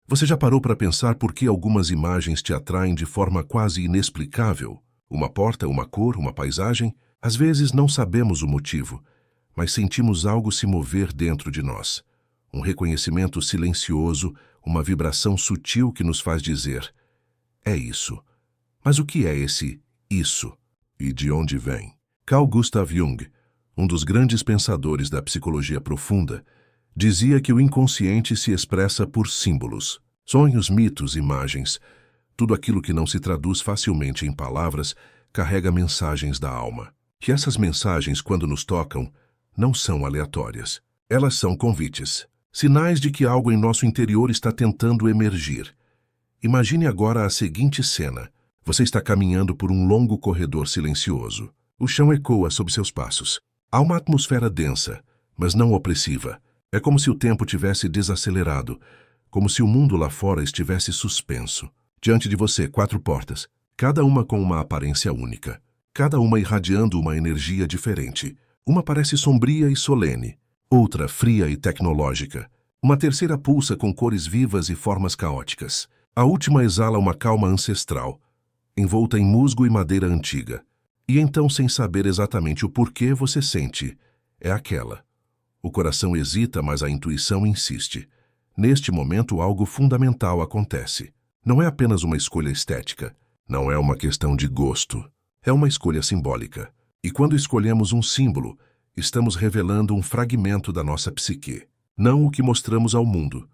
Você já parou para pensar por que algumas imagens te atraem de forma quase inexplicável? Uma porta, uma cor, uma paisagem? Às vezes não sabemos o motivo, mas sentimos algo se mover dentro de nós. Um reconhecimento silencioso, uma vibração sutil que nos faz dizer: é isso. Mas o que é esse isso? E de onde vem? Carl Gustav Jung, um dos grandes pensadores da psicologia profunda, dizia que o inconsciente se expressa por símbolos, sonhos, mitos, imagens. Tudo aquilo que não se traduz facilmente em palavras carrega mensagens da alma. Que essas mensagens, quando nos tocam, não são aleatórias. Elas são convites, sinais de que algo em nosso interior está tentando emergir. Imagine agora a seguinte cena. Você está caminhando por um longo corredor silencioso. O chão ecoa sob seus passos. Há uma atmosfera densa, mas não opressiva. É como se o tempo tivesse desacelerado, como se o mundo lá fora estivesse suspenso. Diante de você, 4 portas, cada uma com uma aparência única, cada uma irradiando uma energia diferente. Uma parece sombria e solene, outra fria e tecnológica. Uma terceira pulsa com cores vivas e formas caóticas. A última exala uma calma ancestral, envolta em musgo e madeira antiga. E então, sem saber exatamente o porquê, você sente: é aquela. O coração hesita, mas a intuição insiste. Neste momento, algo fundamental acontece. Não é apenas uma escolha estética. Não é uma questão de gosto. É uma escolha simbólica. E quando escolhemos um símbolo, estamos revelando um fragmento da nossa psique. Não o que mostramos ao mundo,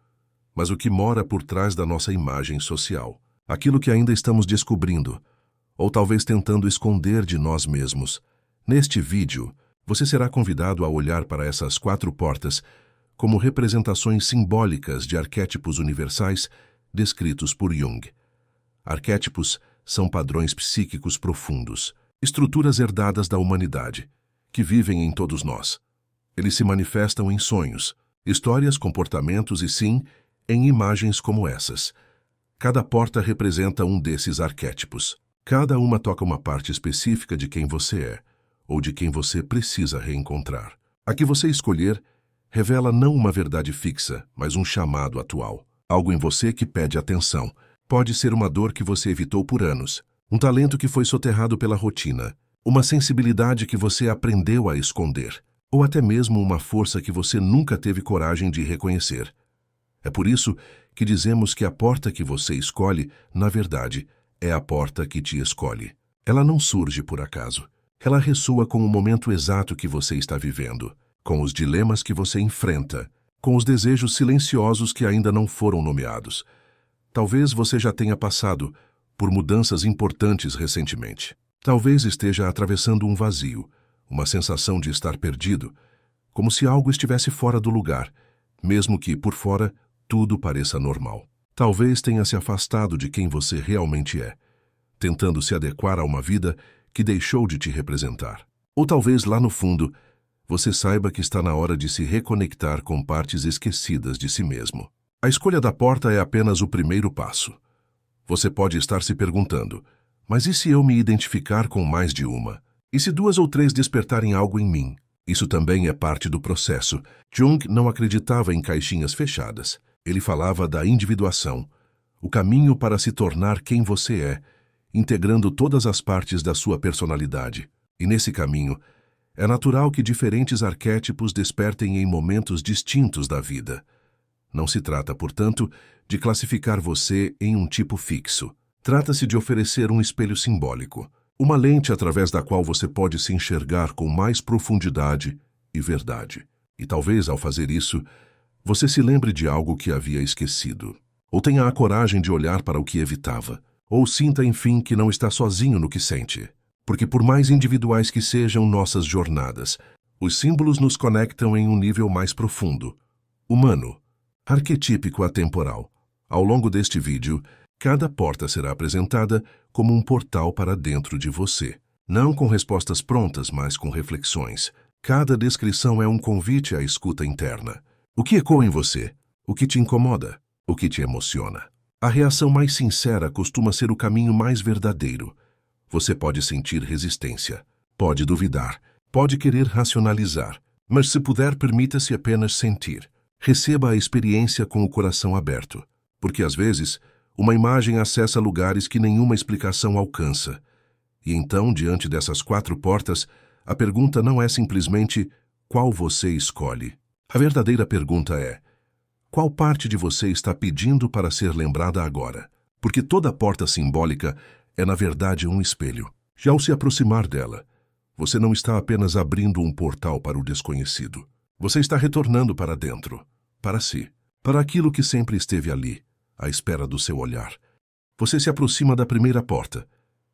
mas o que mora por trás da nossa imagem social. Aquilo que ainda estamos descobrindo, ou talvez tentando esconder de nós mesmos. Neste vídeo, você será convidado a olhar para essas 4 portas como representações simbólicas de arquétipos universais descritos por Jung. Arquétipos são padrões psíquicos profundos, estruturas herdadas da humanidade, que vivem em todos nós. Eles se manifestam em sonhos, histórias, comportamentos e, sim, em imagens como essas. Cada porta representa um desses arquétipos. Cada uma toca uma parte específica de quem você é, ou de quem você precisa reencontrar. A que você escolher revela não uma verdade fixa, mas um chamado atual. Algo em você que pede atenção. Pode ser uma dor que você evitou por anos, um talento que foi soterrado pela rotina, uma sensibilidade que você aprendeu a esconder, ou até mesmo uma força que você nunca teve coragem de reconhecer. É por isso que dizemos que a porta que você escolhe, na verdade, é a porta que te escolhe. Ela não surge por acaso. Ela ressoa com o momento exato que você está vivendo, com os dilemas que você enfrenta, com os desejos silenciosos que ainda não foram nomeados. Talvez você já tenha passado por mudanças importantes recentemente. Talvez esteja atravessando um vazio, uma sensação de estar perdido, como se algo estivesse fora do lugar, mesmo que, por fora, tudo pareça normal. Talvez tenha se afastado de quem você realmente é, tentando se adequar a uma vida que deixou de te representar. Ou talvez, lá no fundo, você saiba que está na hora de se reconectar com partes esquecidas de si mesmo. A escolha da porta é apenas o primeiro passo. Você pode estar se perguntando: mas e se eu me identificar com mais de uma? E se 2 ou 3 despertarem algo em mim? Isso também é parte do processo. Jung não acreditava em caixinhas fechadas. Ele falava da individuação, o caminho para se tornar quem você é, integrando todas as partes da sua personalidade. E nesse caminho, é natural que diferentes arquétipos despertem em momentos distintos da vida. Não se trata, portanto, de classificar você em um tipo fixo. Trata-se de oferecer um espelho simbólico, uma lente através da qual você pode se enxergar com mais profundidade e verdade. E talvez, ao fazer isso, você se lembre de algo que havia esquecido, ou tenha a coragem de olhar para o que evitava, ou sinta, enfim, que não está sozinho no que sente. Porque por mais individuais que sejam nossas jornadas, os símbolos nos conectam em um nível mais profundo, humano, arquetípico atemporal. Ao longo deste vídeo, cada porta será apresentada como um portal para dentro de você. Não com respostas prontas, mas com reflexões. Cada descrição é um convite à escuta interna. O que ecoa em você? O que te incomoda? O que te emociona? A reação mais sincera costuma ser o caminho mais verdadeiro. Você pode sentir resistência, pode duvidar, pode querer racionalizar, mas se puder, permita-se apenas sentir. Receba a experiência com o coração aberto. Porque às vezes, uma imagem acessa lugares que nenhuma explicação alcança. E então, diante dessas 4 portas, a pergunta não é simplesmente qual você escolhe. A verdadeira pergunta é: qual parte de você está pedindo para ser lembrada agora? Porque toda porta simbólica é, na verdade, um espelho. E ao se aproximar dela, você não está apenas abrindo um portal para o desconhecido. Você está retornando para dentro, para si, para aquilo que sempre esteve ali, à espera do seu olhar. Você se aproxima da primeira porta,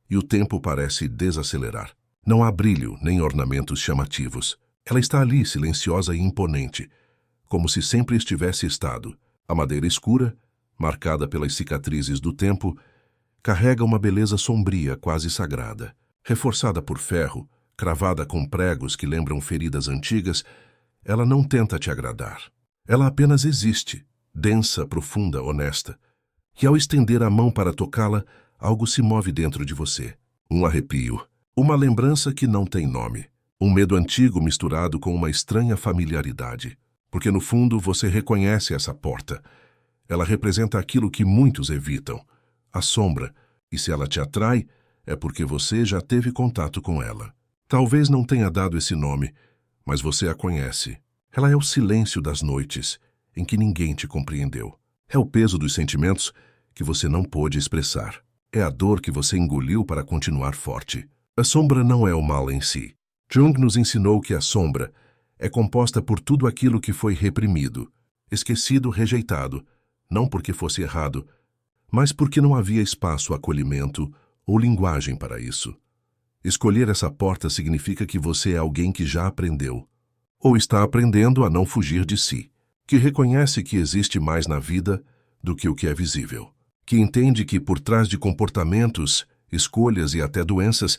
e o tempo parece desacelerar. Não há brilho nem ornamentos chamativos. Ela está ali, silenciosa e imponente, como se sempre estivesse estado. A madeira escura, marcada pelas cicatrizes do tempo, carrega uma beleza sombria, quase sagrada. Reforçada por ferro, cravada com pregos que lembram feridas antigas, ela não tenta te agradar. Ela apenas existe, densa, profunda, honesta. E ao estender a mão para tocá-la, algo se move dentro de você. Um arrepio, uma lembrança que não tem nome. Um medo antigo misturado com uma estranha familiaridade. Porque no fundo você reconhece essa porta. Ela representa aquilo que muitos evitam, a sombra, e se ela te atrai, é porque você já teve contato com ela. Talvez não tenha dado esse nome, mas você a conhece. Ela é o silêncio das noites, em que ninguém te compreendeu. É o peso dos sentimentos que você não pôde expressar. É a dor que você engoliu para continuar forte. A sombra não é o mal em si. Jung nos ensinou que a sombra é composta por tudo aquilo que foi reprimido, esquecido, rejeitado, não porque fosse errado, mas porque não havia espaço, acolhimento ou linguagem para isso. Escolher essa porta significa que você é alguém que já aprendeu, ou está aprendendo a não fugir de si, que reconhece que existe mais na vida do que o que é visível, que entende que por trás de comportamentos, escolhas e até doenças,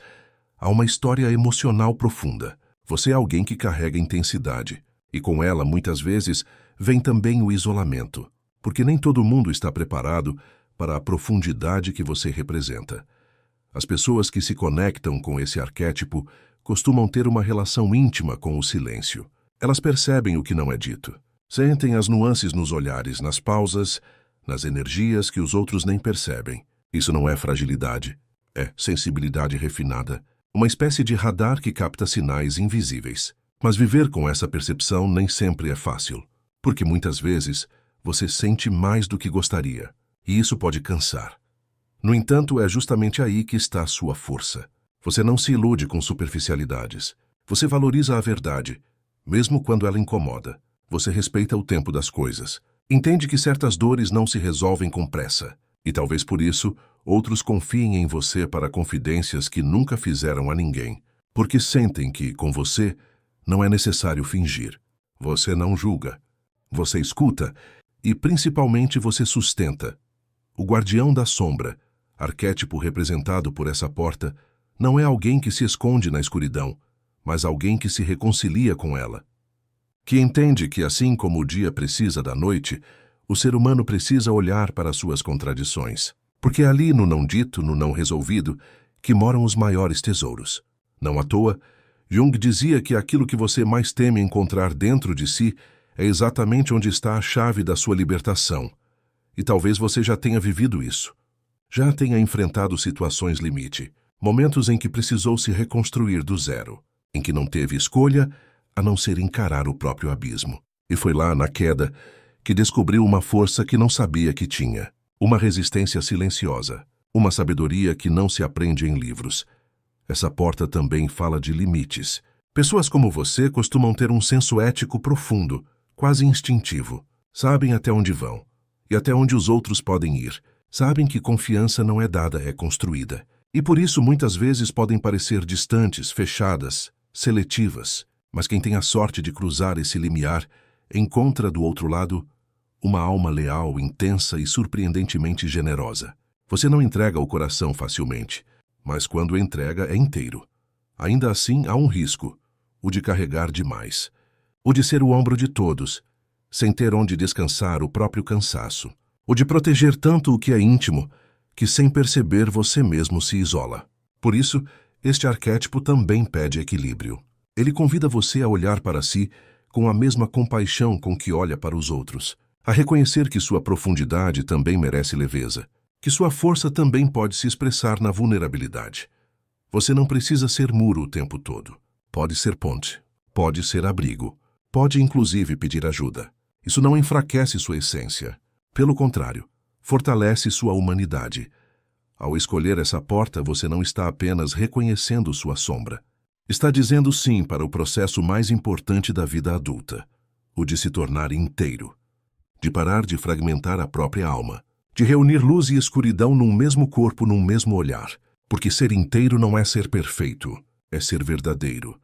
há uma história emocional profunda. Você é alguém que carrega intensidade, e com ela, muitas vezes, vem também o isolamento, porque nem todo mundo está preparado para a profundidade que você representa. As pessoas que se conectam com esse arquétipo costumam ter uma relação íntima com o silêncio. Elas percebem o que não é dito, sentem as nuances nos olhares, nas pausas, nas energias que os outros nem percebem. Isso não é fragilidade, é sensibilidade refinada, uma espécie de radar que capta sinais invisíveis. Mas viver com essa percepção nem sempre é fácil, porque muitas vezes você sente mais do que gostaria, e isso pode cansar. No entanto, é justamente aí que está a sua força. Você não se ilude com superficialidades. Você valoriza a verdade, mesmo quando ela incomoda. Você respeita o tempo das coisas. Entende que certas dores não se resolvem com pressa. E talvez por isso, outros confiem em você para confidências que nunca fizeram a ninguém. Porque sentem que, com você, não é necessário fingir. Você não julga. Você escuta e, principalmente, você sustenta. O guardião da sombra, arquétipo representado por essa porta, não é alguém que se esconde na escuridão, mas alguém que se reconcilia com ela. Que entende que, assim como o dia precisa da noite, o ser humano precisa olhar para suas contradições. Porque é ali, no não dito, no não resolvido, que moram os maiores tesouros. Não à toa, Jung dizia que aquilo que você mais teme encontrar dentro de si é exatamente onde está a chave da sua libertação. E talvez você já tenha vivido isso. Já tenha enfrentado situações limite, momentos em que precisou se reconstruir do zero, em que não teve escolha a não ser encarar o próprio abismo. E foi lá, na queda, que descobriu uma força que não sabia que tinha, uma resistência silenciosa, uma sabedoria que não se aprende em livros. Essa porta também fala de limites. Pessoas como você costumam ter um senso ético profundo, quase instintivo. Sabem até onde vão e até onde os outros podem ir. Sabem que confiança não é dada, é construída. E por isso muitas vezes podem parecer distantes, fechadas, seletivas. Mas quem tem a sorte de cruzar esse limiar encontra do outro lado uma alma leal, intensa e surpreendentemente generosa. Você não entrega o coração facilmente, mas quando entrega é inteiro. Ainda assim há um risco, o de carregar demais, o de ser o ombro de todos, sem ter onde descansar o próprio cansaço, o de proteger tanto o que é íntimo, que sem perceber você mesmo se isola. Por isso, este arquétipo também pede equilíbrio. Ele convida você a olhar para si com a mesma compaixão com que olha para os outros, a reconhecer que sua profundidade também merece leveza, que sua força também pode se expressar na vulnerabilidade. Você não precisa ser muro o tempo todo. Pode ser ponte, pode ser abrigo, pode inclusive pedir ajuda. Isso não enfraquece sua essência. Pelo contrário, fortalece sua humanidade. Ao escolher essa porta, você não está apenas reconhecendo sua sombra. Está dizendo sim para o processo mais importante da vida adulta, o de se tornar inteiro, de parar de fragmentar a própria alma, de reunir luz e escuridão num mesmo corpo, num mesmo olhar, porque ser inteiro não é ser perfeito, é ser verdadeiro.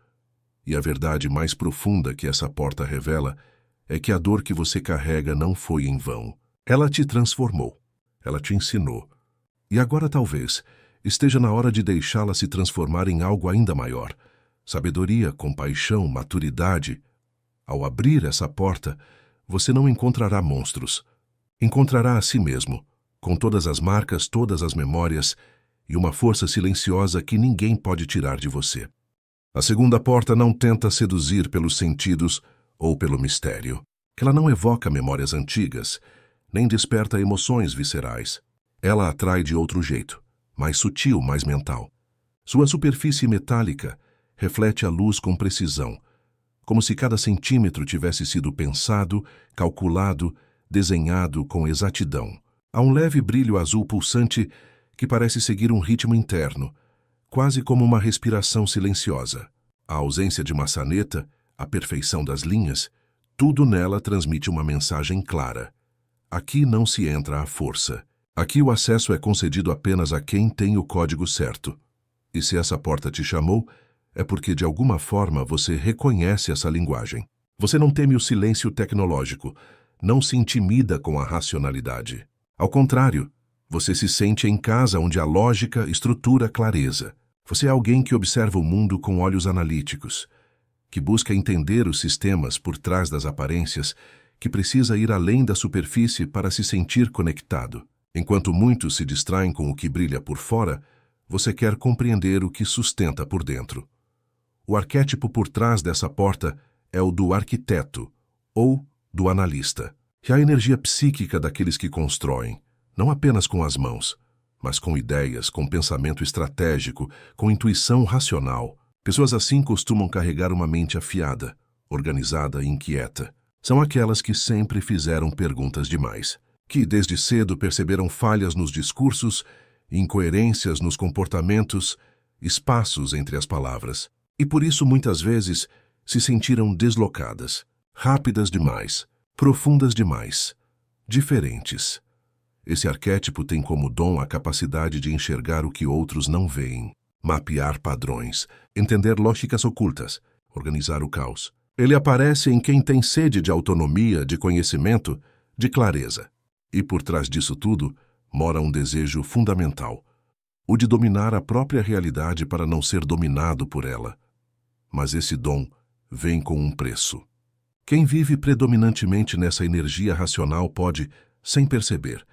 E a verdade mais profunda que essa porta revela é que a dor que você carrega não foi em vão. Ela te transformou, ela te ensinou. E agora talvez esteja na hora de deixá-la se transformar em algo ainda maior. Sabedoria, compaixão, maturidade. Ao abrir essa porta, você não encontrará monstros. Encontrará a si mesmo, com todas as marcas, todas as memórias e uma força silenciosa que ninguém pode tirar de você. A segunda porta não tenta seduzir pelos sentidos ou pelo mistério. Ela não evoca memórias antigas, nem desperta emoções viscerais. Ela atrai de outro jeito, mais sutil, mais mental. Sua superfície metálica reflete a luz com precisão, como se cada centímetro tivesse sido pensado, calculado, desenhado com exatidão. Há um leve brilho azul pulsante que parece seguir um ritmo interno, quase como uma respiração silenciosa. A ausência de maçaneta, a perfeição das linhas, tudo nela transmite uma mensagem clara. Aqui não se entra à força. Aqui o acesso é concedido apenas a quem tem o código certo. E se essa porta te chamou, é porque de alguma forma você reconhece essa linguagem. Você não teme o silêncio tecnológico, não se intimida com a racionalidade. Ao contrário, você se sente em casa onde há lógica, estrutura, clareza. Você é alguém que observa o mundo com olhos analíticos, que busca entender os sistemas por trás das aparências, que precisa ir além da superfície para se sentir conectado. Enquanto muitos se distraem com o que brilha por fora, você quer compreender o que sustenta por dentro. O arquétipo por trás dessa porta é o do arquiteto, ou do analista, que é a energia psíquica daqueles que constroem, não apenas com as mãos, mas com ideias, com pensamento estratégico, com intuição racional. Pessoas assim costumam carregar uma mente afiada, organizada e inquieta. São aquelas que sempre fizeram perguntas demais, que desde cedo perceberam falhas nos discursos, incoerências nos comportamentos, espaços entre as palavras. E por isso muitas vezes se sentiram deslocadas, rápidas demais, profundas demais, diferentes. Esse arquétipo tem como dom a capacidade de enxergar o que outros não veem, mapear padrões, entender lógicas ocultas, organizar o caos. Ele aparece em quem tem sede de autonomia, de conhecimento, de clareza. E por trás disso tudo mora um desejo fundamental, o de dominar a própria realidade para não ser dominado por ela. Mas esse dom vem com um preço. Quem vive predominantemente nessa energia racional pode, sem perceber,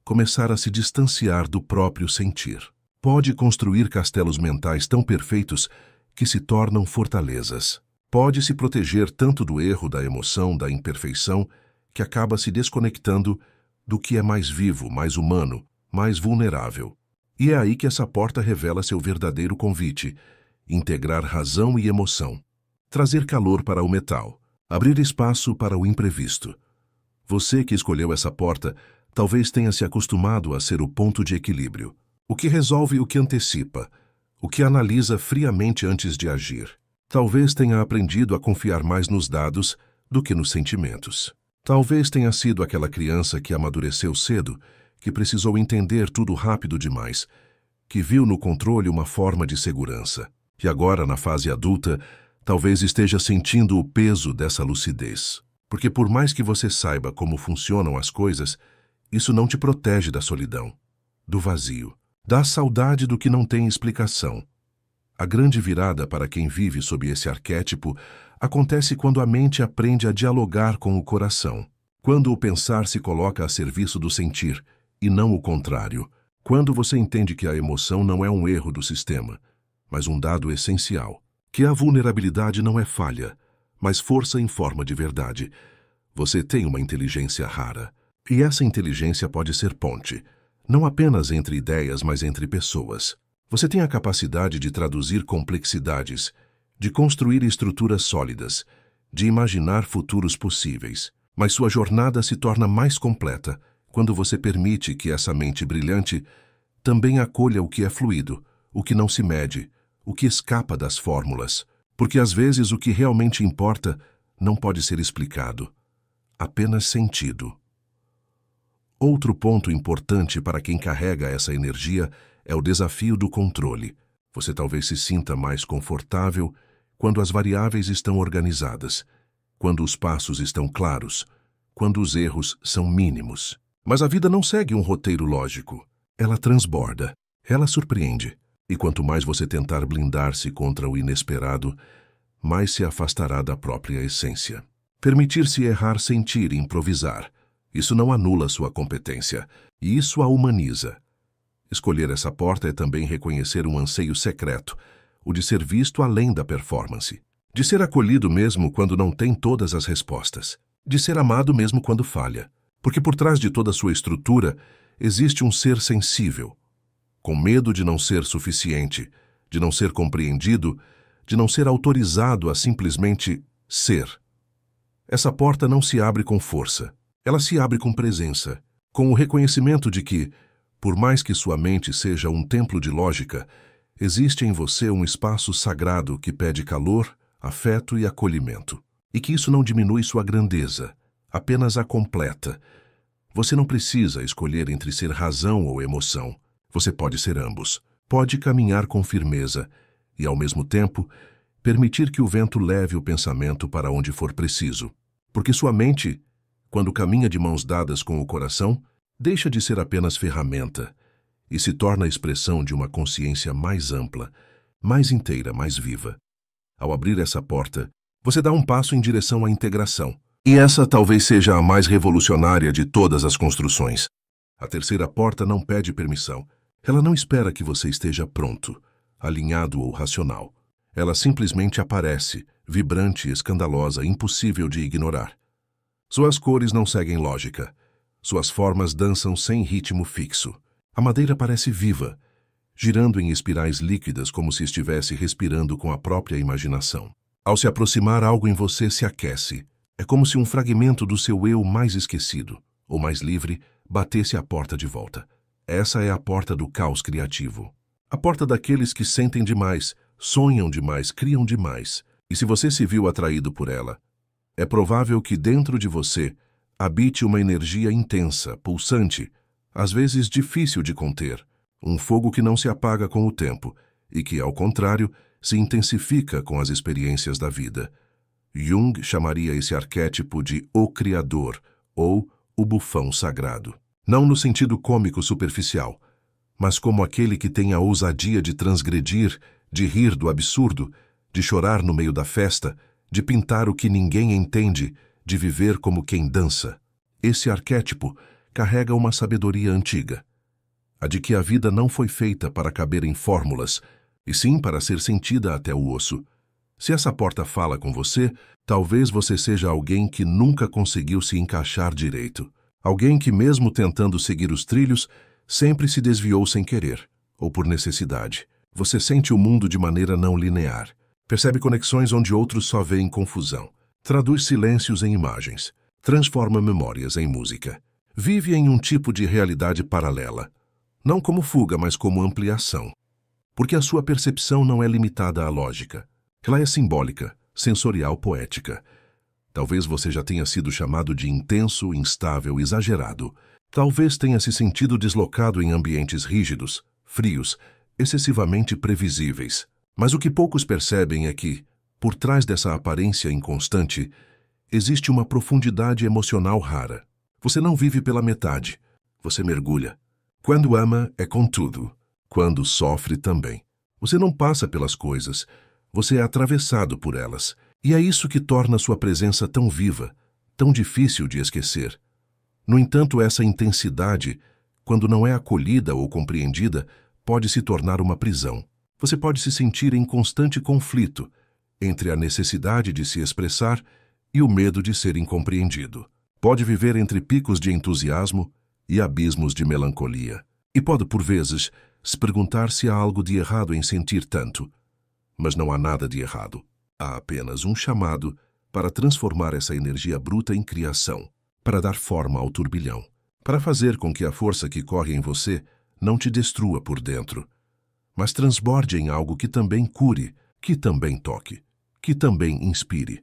começar a se distanciar do próprio sentir. Pode construir castelos mentais tão perfeitos que se tornam fortalezas. Pode se proteger tanto do erro, da emoção, da imperfeição, que acaba se desconectando do que é mais vivo, mais humano, mais vulnerável. E é aí que essa porta revela seu verdadeiro convite: integrar razão e emoção, trazer calor para o metal, abrir espaço para o imprevisto. Você que escolheu essa porta talvez tenha se acostumado a ser o ponto de equilíbrio, o que resolve o que antecipa, o que analisa friamente antes de agir. Talvez tenha aprendido a confiar mais nos dados do que nos sentimentos. Talvez tenha sido aquela criança que amadureceu cedo, que precisou entender tudo rápido demais, que viu no controle uma forma de segurança. E agora, na fase adulta, talvez esteja sentindo o peso dessa lucidez. Porque por mais que você saiba como funcionam as coisas, isso não te protege da solidão, do vazio, da saudade do que não tem explicação. A grande virada para quem vive sob esse arquétipo acontece quando a mente aprende a dialogar com o coração, quando o pensar se coloca a serviço do sentir, e não o contrário, quando você entende que a emoção não é um erro do sistema, mas um dado essencial, que a vulnerabilidade não é falha, mas força em forma de verdade. Você tem uma inteligência rara. E essa inteligência pode ser ponte, não apenas entre ideias, mas entre pessoas. Você tem a capacidade de traduzir complexidades, de construir estruturas sólidas, de imaginar futuros possíveis. Mas sua jornada se torna mais completa quando você permite que essa mente brilhante também acolha o que é fluido, o que não se mede, o que escapa das fórmulas. Porque às vezes o que realmente importa não pode ser explicado, apenas sentido. Outro ponto importante para quem carrega essa energia é o desafio do controle. Você talvez se sinta mais confortável quando as variáveis estão organizadas, quando os passos estão claros, quando os erros são mínimos. Mas a vida não segue um roteiro lógico. Ela transborda, ela surpreende. E quanto mais você tentar blindar-se contra o inesperado, mais se afastará da própria essência. Permitir-se errar, sentir e improvisar. Isso não anula sua competência, e isso a humaniza. Escolher essa porta é também reconhecer um anseio secreto, o de ser visto além da performance, de ser acolhido mesmo quando não tem todas as respostas, de ser amado mesmo quando falha, porque por trás de toda sua estrutura existe um ser sensível, com medo de não ser suficiente, de não ser compreendido, de não ser autorizado a simplesmente ser. Essa porta não se abre com força, ela se abre com presença, com o reconhecimento de que, por mais que sua mente seja um templo de lógica, existe em você um espaço sagrado que pede calor, afeto e acolhimento. E que isso não diminui sua grandeza, apenas a completa. Você não precisa escolher entre ser razão ou emoção. Você pode ser ambos. Pode caminhar com firmeza e, ao mesmo tempo, permitir que o vento leve o pensamento para onde for preciso. Porque sua mente, quando caminha de mãos dadas com o coração, deixa de ser apenas ferramenta e se torna a expressão de uma consciência mais ampla, mais inteira, mais viva. Ao abrir essa porta, você dá um passo em direção à integração. E essa talvez seja a mais revolucionária de todas as construções. A terceira porta não pede permissão. Ela não espera que você esteja pronto, alinhado ou racional. Ela simplesmente aparece, vibrante, escandalosa, impossível de ignorar. Suas cores não seguem lógica. Suas formas dançam sem ritmo fixo. A madeira parece viva, girando em espirais líquidas como se estivesse respirando com a própria imaginação. Ao se aproximar, algo em você se aquece. É como se um fragmento do seu eu mais esquecido, ou mais livre, batesse a porta de volta. Essa é a porta do caos criativo. A porta daqueles que sentem demais, sonham demais, criam demais. E se você se viu atraído por ela, é provável que dentro de você habite uma energia intensa, pulsante, às vezes difícil de conter, um fogo que não se apaga com o tempo e que, ao contrário, se intensifica com as experiências da vida. Jung chamaria esse arquétipo de o Criador ou o bufão sagrado. Não no sentido cômico superficial, mas como aquele que tem a ousadia de transgredir, de rir do absurdo, de chorar no meio da festa, de pintar o que ninguém entende, de viver como quem dança. Esse arquétipo carrega uma sabedoria antiga, a de que a vida não foi feita para caber em fórmulas, e sim para ser sentida até o osso. Se essa porta fala com você, talvez você seja alguém que nunca conseguiu se encaixar direito. Alguém que, mesmo tentando seguir os trilhos, sempre se desviou sem querer, ou por necessidade. Você sente o mundo de maneira não linear. Percebe conexões onde outros só veem confusão. Traduz silêncios em imagens. Transforma memórias em música. Vive em um tipo de realidade paralela. Não como fuga, mas como ampliação. Porque a sua percepção não é limitada à lógica. Ela é simbólica, sensorial, poética. Talvez você já tenha sido chamado de intenso, instável, exagerado. Talvez tenha se sentido deslocado em ambientes rígidos, frios, excessivamente previsíveis. Mas o que poucos percebem é que, por trás dessa aparência inconstante, existe uma profundidade emocional rara. Você não vive pela metade, você mergulha. Quando ama, é com tudo. Quando sofre, também. Você não passa pelas coisas, você é atravessado por elas. E é isso que torna sua presença tão viva, tão difícil de esquecer. No entanto, essa intensidade, quando não é acolhida ou compreendida, pode se tornar uma prisão. Você pode se sentir em constante conflito entre a necessidade de se expressar e o medo de ser incompreendido. Pode viver entre picos de entusiasmo e abismos de melancolia. E pode, por vezes, se perguntar se há algo de errado em sentir tanto. Mas não há nada de errado. Há apenas um chamado para transformar essa energia bruta em criação, para dar forma ao turbilhão, para fazer com que a força que corre em você não te destrua por dentro, mas transborde em algo que também cure, que também toque, que também inspire.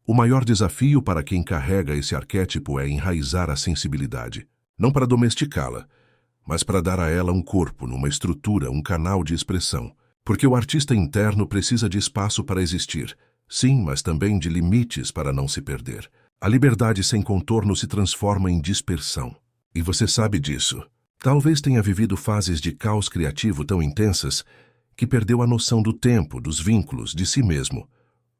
O maior desafio para quem carrega esse arquétipo é enraizar a sensibilidade, não para domesticá-la, mas para dar a ela um corpo, uma estrutura, um canal de expressão. Porque o artista interno precisa de espaço para existir, sim, mas também de limites para não se perder. A liberdade sem contorno se transforma em dispersão. E você sabe disso. Talvez tenha vivido fases de caos criativo tão intensas que perdeu a noção do tempo, dos vínculos, de si mesmo.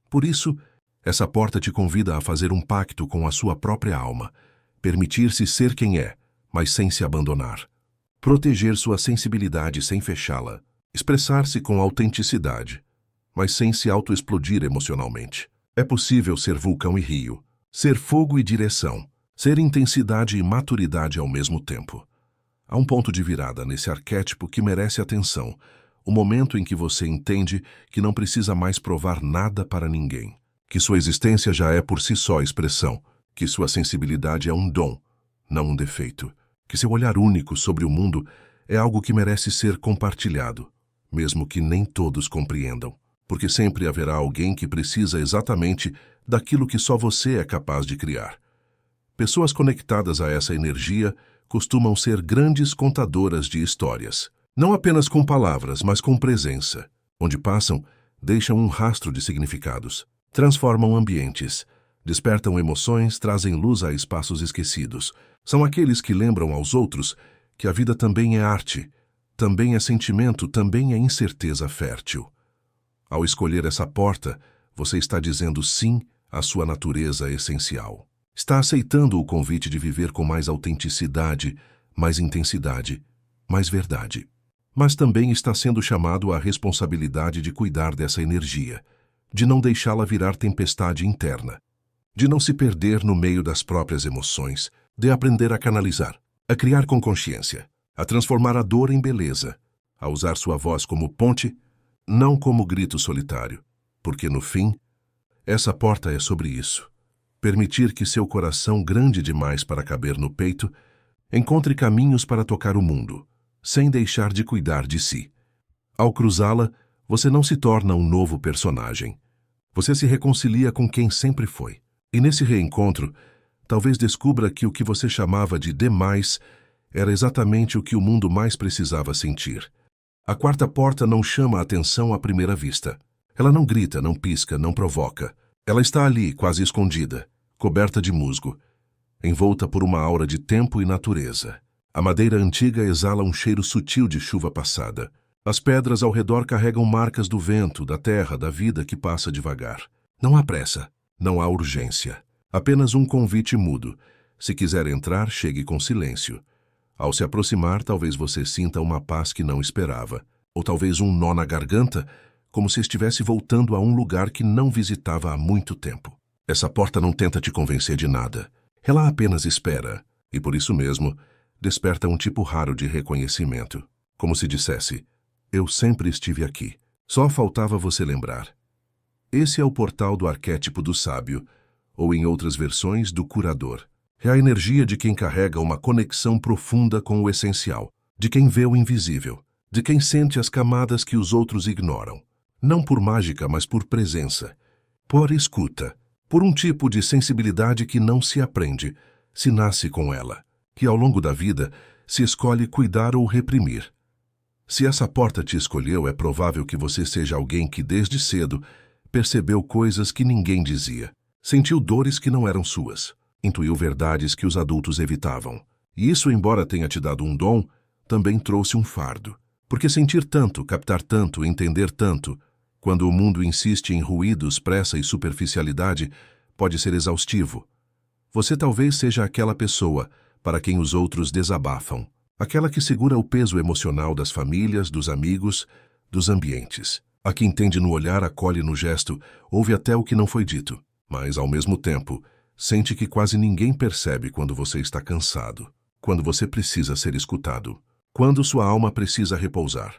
Por isso, essa porta te convida a fazer um pacto com a sua própria alma, permitir-se ser quem é, mas sem se abandonar. Proteger sua sensibilidade sem fechá-la. Expressar-se com autenticidade, mas sem se autoexplodir emocionalmente. É possível ser vulcão e rio, ser fogo e direção, ser intensidade e maturidade ao mesmo tempo. Há um ponto de virada nesse arquétipo que merece atenção, o momento em que você entende que não precisa mais provar nada para ninguém, que sua existência já é por si só expressão, que sua sensibilidade é um dom, não um defeito, que seu olhar único sobre o mundo é algo que merece ser compartilhado, mesmo que nem todos compreendam, porque sempre haverá alguém que precisa exatamente daquilo que só você é capaz de criar. Pessoas conectadas a essa energia costumam ser grandes contadoras de histórias, não apenas com palavras, mas com presença. Onde passam, deixam um rastro de significados, transformam ambientes, despertam emoções, trazem luz a espaços esquecidos. São aqueles que lembram aos outros que a vida também é arte, também é sentimento, também é incerteza fértil. Ao escolher essa porta, você está dizendo sim à sua natureza essencial. Está aceitando o convite de viver com mais autenticidade, mais intensidade, mais verdade. Mas também está sendo chamado à responsabilidade de cuidar dessa energia, de não deixá-la virar tempestade interna, de não se perder no meio das próprias emoções, de aprender a canalizar, a criar com consciência, a transformar a dor em beleza, a usar sua voz como ponte, não como grito solitário, porque no fim, essa porta é sobre isso. Permitir que seu coração, grande demais para caber no peito, encontre caminhos para tocar o mundo, sem deixar de cuidar de si. Ao cruzá-la, você não se torna um novo personagem. Você se reconcilia com quem sempre foi. E nesse reencontro, talvez descubra que o que você chamava de demais era exatamente o que o mundo mais precisava sentir. A quarta porta não chama a atenção à primeira vista. Ela não grita, não pisca, não provoca. Ela está ali, quase escondida, coberta de musgo, envolta por uma aura de tempo e natureza. A madeira antiga exala um cheiro sutil de chuva passada. As pedras ao redor carregam marcas do vento, da terra, da vida que passa devagar. Não há pressa, não há urgência. Apenas um convite mudo. Se quiser entrar, chegue com silêncio. Ao se aproximar, talvez você sinta uma paz que não esperava, ou talvez um nó na garganta, como se estivesse voltando a um lugar que não visitava há muito tempo. Essa porta não tenta te convencer de nada. Ela apenas espera, e por isso mesmo, desperta um tipo raro de reconhecimento. Como se dissesse, eu sempre estive aqui. Só faltava você lembrar. Esse é o portal do arquétipo do sábio, ou em outras versões, do curador. É a energia de quem carrega uma conexão profunda com o essencial, de quem vê o invisível, de quem sente as camadas que os outros ignoram. Não por mágica, mas por presença, por escuta, por um tipo de sensibilidade que não se aprende, se nasce com ela, que ao longo da vida se escolhe cuidar ou reprimir. Se essa porta te escolheu, é provável que você seja alguém que desde cedo percebeu coisas que ninguém dizia, sentiu dores que não eram suas, intuiu verdades que os adultos evitavam. E isso, embora tenha te dado um dom, também trouxe um fardo. Porque sentir tanto, captar tanto, entender tanto, quando o mundo insiste em ruídos, pressa e superficialidade, pode ser exaustivo. Você talvez seja aquela pessoa para quem os outros desabafam, aquela que segura o peso emocional das famílias, dos amigos, dos ambientes. A que entende no olhar, acolhe no gesto, ouve até o que não foi dito. Mas, ao mesmo tempo, sente que quase ninguém percebe quando você está cansado, quando você precisa ser escutado, quando sua alma precisa repousar.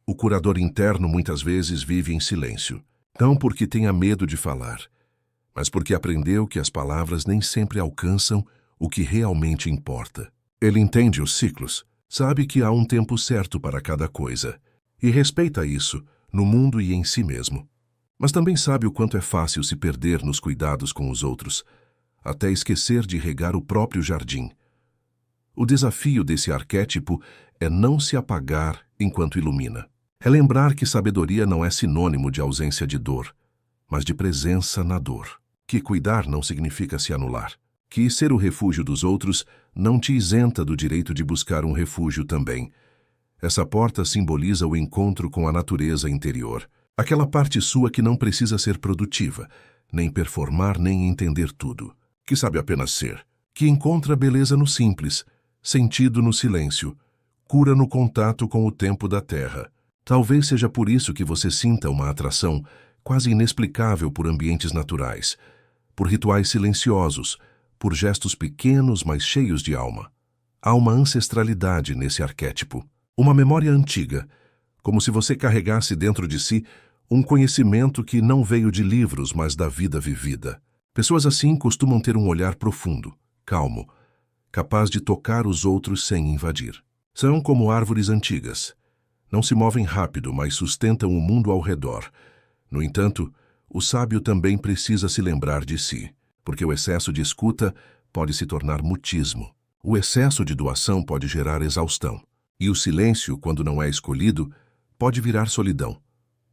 O curador interno muitas vezes vive em silêncio, não porque tenha medo de falar, mas porque aprendeu que as palavras nem sempre alcançam o que realmente importa. Ele entende os ciclos, sabe que há um tempo certo para cada coisa, e respeita isso no mundo e em si mesmo. Mas também sabe o quanto é fácil se perder nos cuidados com os outros, até esquecer de regar o próprio jardim. O desafio desse arquétipo é não se apagar enquanto ilumina. É lembrar que sabedoria não é sinônimo de ausência de dor, mas de presença na dor. Que cuidar não significa se anular. Que ser o refúgio dos outros não te isenta do direito de buscar um refúgio também. Essa porta simboliza o encontro com a natureza interior. Aquela parte sua que não precisa ser produtiva, nem performar, nem entender tudo. Que sabe apenas ser. Que encontra beleza no simples, sentido no silêncio, cura no contato com o tempo da terra. Talvez seja por isso que você sinta uma atração quase inexplicável por ambientes naturais, por rituais silenciosos, por gestos pequenos, mas cheios de alma. Há uma ancestralidade nesse arquétipo, uma memória antiga, como se você carregasse dentro de si um conhecimento que não veio de livros, mas da vida vivida. Pessoas assim costumam ter um olhar profundo, calmo, capaz de tocar os outros sem invadir. São como árvores antigas. Não se movem rápido, mas sustentam o mundo ao redor. No entanto, o sábio também precisa se lembrar de si, porque o excesso de escuta pode se tornar mutismo. O excesso de doação pode gerar exaustão. E o silêncio, quando não é escolhido, pode virar solidão.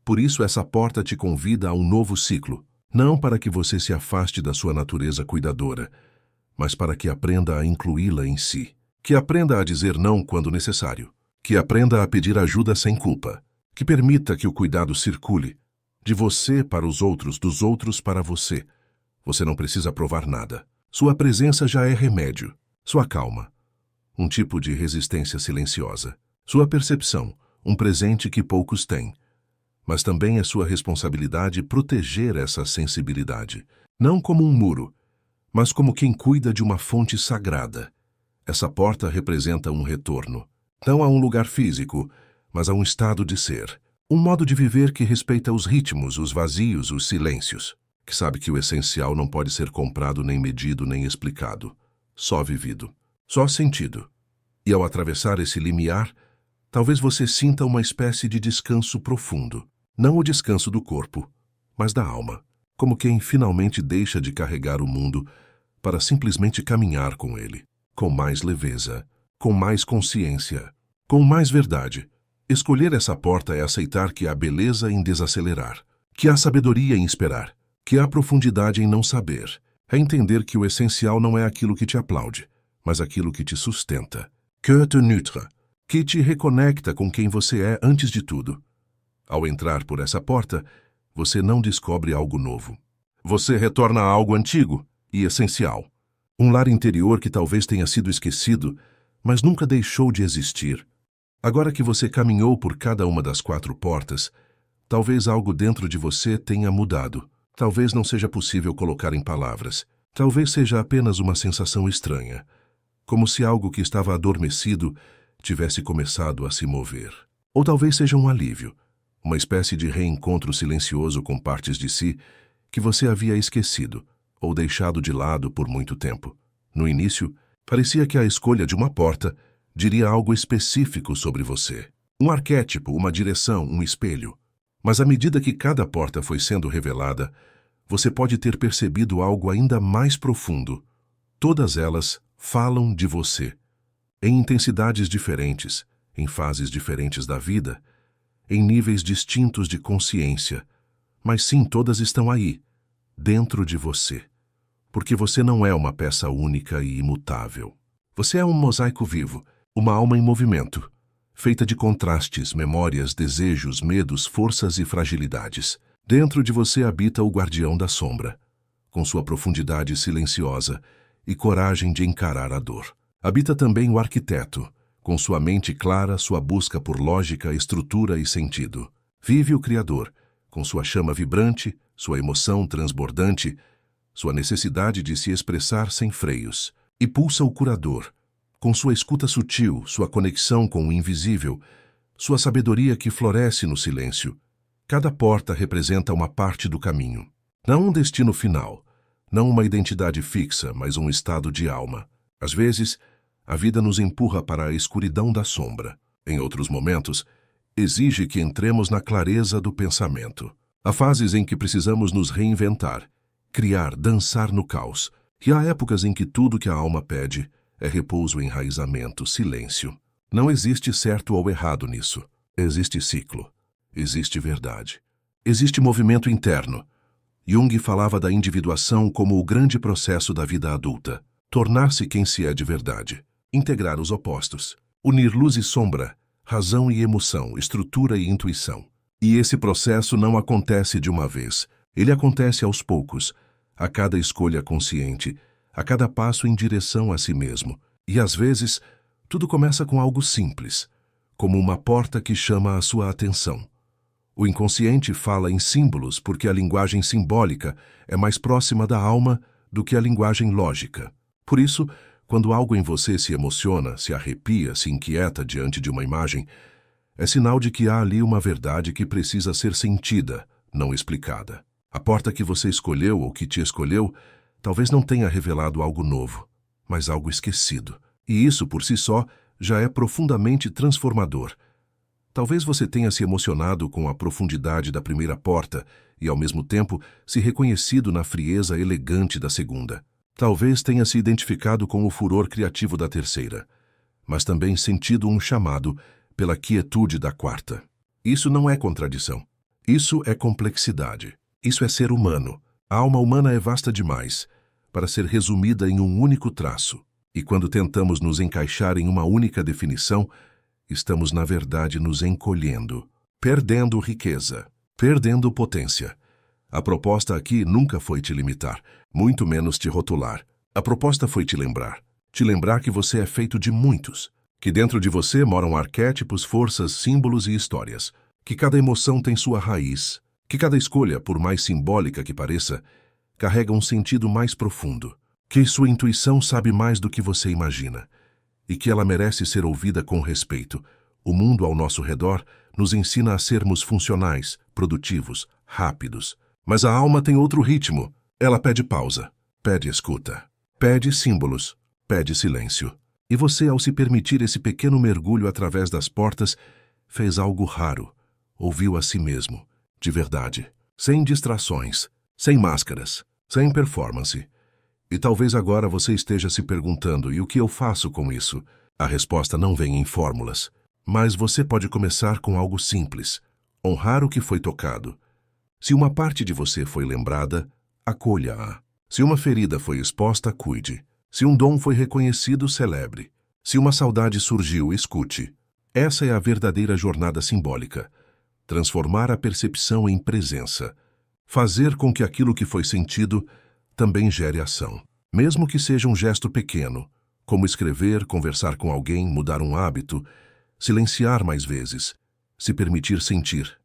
Por isso essa porta te convida a um novo ciclo, não para que você se afaste da sua natureza cuidadora, mas para que aprenda a incluí-la em si. Que aprenda a dizer não quando necessário. Que aprenda a pedir ajuda sem culpa. Que permita que o cuidado circule, de você para os outros, dos outros para você. Você não precisa provar nada. Sua presença já é remédio. Sua calma, um tipo de resistência silenciosa. Sua percepção, um presente que poucos têm. Mas também é sua responsabilidade proteger essa sensibilidade. Não como um muro, mas como quem cuida de uma fonte sagrada. Essa porta representa um retorno. Não a um lugar físico, mas a um estado de ser. Um modo de viver que respeita os ritmos, os vazios, os silêncios. Que sabe que o essencial não pode ser comprado, nem medido, nem explicado. Só vivido. Só sentido. E ao atravessar esse limiar, talvez você sinta uma espécie de descanso profundo. Não o descanso do corpo, mas da alma. Como quem finalmente deixa de carregar o mundo para simplesmente caminhar com ele. Com mais leveza, com mais consciência, com mais verdade. Escolher essa porta é aceitar que há beleza em desacelerar, que há sabedoria em esperar, que há profundidade em não saber. É entender que o essencial não é aquilo que te aplaude, mas aquilo que te sustenta, que te nutre, que te reconecta com quem você é antes de tudo. Ao entrar por essa porta, você não descobre algo novo. Você retorna a algo antigo e essencial. Um lar interior que talvez tenha sido esquecido, mas nunca deixou de existir. Agora que você caminhou por cada uma das 4 portas, talvez algo dentro de você tenha mudado. Talvez não seja possível colocar em palavras. Talvez seja apenas uma sensação estranha, como se algo que estava adormecido tivesse começado a se mover. Ou talvez seja um alívio, uma espécie de reencontro silencioso com partes de si que você havia esquecido ou deixado de lado por muito tempo. No início, parecia que a escolha de uma porta diria algo específico sobre você. Um arquétipo, uma direção, um espelho. Mas à medida que cada porta foi sendo revelada, você pode ter percebido algo ainda mais profundo. Todas elas falam de você, em intensidades diferentes, em fases diferentes da vida, em níveis distintos de consciência, mas sim, todas estão aí, dentro de você. Porque você não é uma peça única e imutável. Você é um mosaico vivo, uma alma em movimento, feita de contrastes, memórias, desejos, medos, forças e fragilidades. Dentro de você habita o guardião da sombra, com sua profundidade silenciosa e coragem de encarar a dor. Habita também o arquiteto, com sua mente clara, sua busca por lógica, estrutura e sentido. Vive o Criador, com sua chama vibrante, sua emoção transbordante, sua necessidade de se expressar sem freios. E pulsa o curador, com sua escuta sutil, sua conexão com o invisível, sua sabedoria que floresce no silêncio. Cada porta representa uma parte do caminho. Não um destino final, não uma identidade fixa, mas um estado de alma. Às vezes, a vida nos empurra para a escuridão da sombra. Em outros momentos, exige que entremos na clareza do pensamento. Há fases em que precisamos nos reinventar, criar, dançar no caos. E há épocas em que tudo que a alma pede é repouso, enraizamento, silêncio. Não existe certo ou errado nisso. Existe ciclo. Existe verdade. Existe movimento interno. Jung falava da individuação como o grande processo da vida adulta. Tornar-se quem se é de verdade. Integrar os opostos. Unir luz e sombra, razão e emoção, estrutura e intuição. E esse processo não acontece de uma vez. Ele acontece aos poucos, a cada escolha consciente, a cada passo em direção a si mesmo. E às vezes, tudo começa com algo simples, como uma porta que chama a sua atenção. O inconsciente fala em símbolos porque a linguagem simbólica é mais próxima da alma do que a linguagem lógica. Por isso, quando algo em você se emociona, se arrepia, se inquieta diante de uma imagem, é sinal de que há ali uma verdade que precisa ser sentida, não explicada. A porta que você escolheu ou que te escolheu talvez não tenha revelado algo novo, mas algo esquecido. E isso, por si só, já é profundamente transformador. Talvez você tenha se emocionado com a profundidade da primeira porta e, ao mesmo tempo, se reconhecido na frieza elegante da segunda. Talvez tenha se identificado com o furor criativo da terceira, mas também sentido um chamado pela quietude da quarta. Isso não é contradição. Isso é complexidade. Isso é ser humano. A alma humana é vasta demais para ser resumida em um único traço. E quando tentamos nos encaixar em uma única definição, estamos, na verdade, nos encolhendo, perdendo riqueza, perdendo potência. A proposta aqui nunca foi te limitar, muito menos te rotular. A proposta foi te lembrar que você é feito de muitos, que dentro de você moram arquétipos, forças, símbolos e histórias, que cada emoção tem sua raiz, que cada escolha, por mais simbólica que pareça, carrega um sentido mais profundo, que sua intuição sabe mais do que você imagina, e que ela merece ser ouvida com respeito. O mundo ao nosso redor nos ensina a sermos funcionais, produtivos, rápidos. Mas a alma tem outro ritmo. Ela pede pausa, pede escuta, pede símbolos, pede silêncio. E você, ao se permitir esse pequeno mergulho através das portas, fez algo raro. Ouviu a si mesmo, de verdade, sem distrações, sem máscaras, sem performance. E talvez agora você esteja se perguntando, e o que eu faço com isso? A resposta não vem em fórmulas, mas você pode começar com algo simples, honrar o que foi tocado. Se uma parte de você foi lembrada, acolha-a. Se uma ferida foi exposta, cuide. Se um dom foi reconhecido, celebre. Se uma saudade surgiu, escute. Essa é a verdadeira jornada simbólica. Transformar a percepção em presença. Fazer com que aquilo que foi sentido também gere ação. Mesmo que seja um gesto pequeno, como escrever, conversar com alguém, mudar um hábito, silenciar mais vezes, se permitir sentir.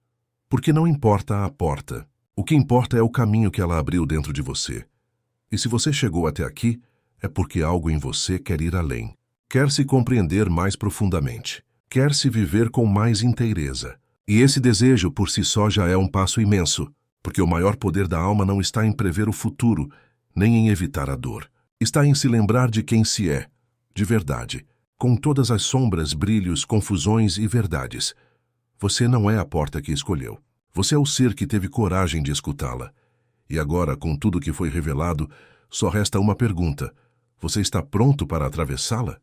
Porque não importa a porta. O que importa é o caminho que ela abriu dentro de você. E se você chegou até aqui, é porque algo em você quer ir além. Quer se compreender mais profundamente. Quer se viver com mais inteireza. E esse desejo por si só já é um passo imenso, porque o maior poder da alma não está em prever o futuro, nem em evitar a dor. Está em se lembrar de quem se é, de verdade, com todas as sombras, brilhos, confusões e verdades. Você não é a porta que escolheu. Você é o ser que teve coragem de escutá-la. E agora, com tudo que foi revelado, só resta uma pergunta. Você está pronto para atravessá-la?